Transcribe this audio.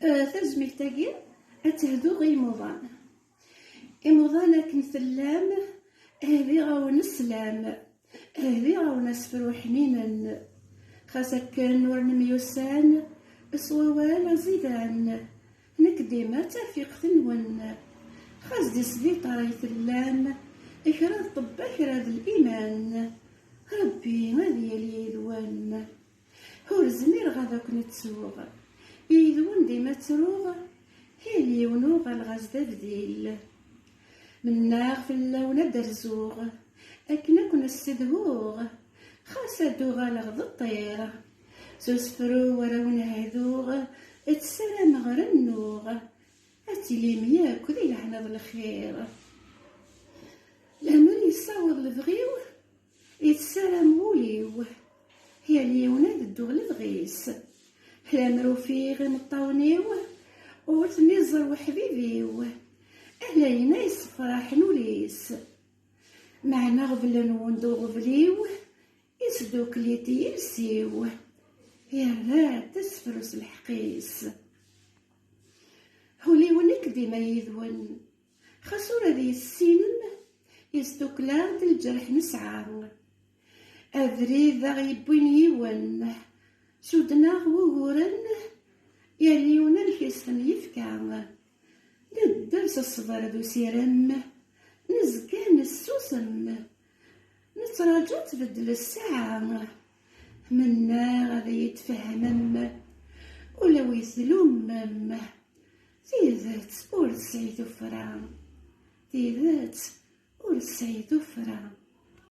تزميلتاكي أتهدو غي موضان إموضان أكن ثلام هذي غاون السلام هذي غاون أسفر حنينا خاصك نور نميوسان صووال زيدان نكديما تافيق ثنون خاص دي سبيطار ثلام إكراد طب إكراد الإيمان ربي غادي يلي يذوان هور زمير غاداك نتسوغ يذوان ديما تروغ هيلي ونوغ الغاز بديل من ناغ في اللون درزوغ أكنا كنا السدهوغ خاصة دوغ لغض الطير سوسفرو وراون هذوغ اتسلام غرنوغ أتلي مياك ذي لحنا الخير لمن يصاوض لفغيو يتسلام وليو هي اللي وناد الدوغ لفغيس لامرو فيه مطاونيو وتنزر وحبيبيو أهلينا يصفرح نوليس معنا غفلن وندو غفليو يسدوك ليتي يرسيو يا لا تسفرس الحقيس هولي ونك ديما يذون خسورة ذي السنن يسدوك لارد الجرح نسعى أذريد ذا غيبوين يون سودنا غوغورن ياليونا الكيسن يفكا ندرس الصبر ذو سيرم نزكان السوسم نتراجع تبدل الساعة منا غادي يتفهمم ولو يسلومم تيذات ور سعيد فرا تيذات ور سعيد فرا.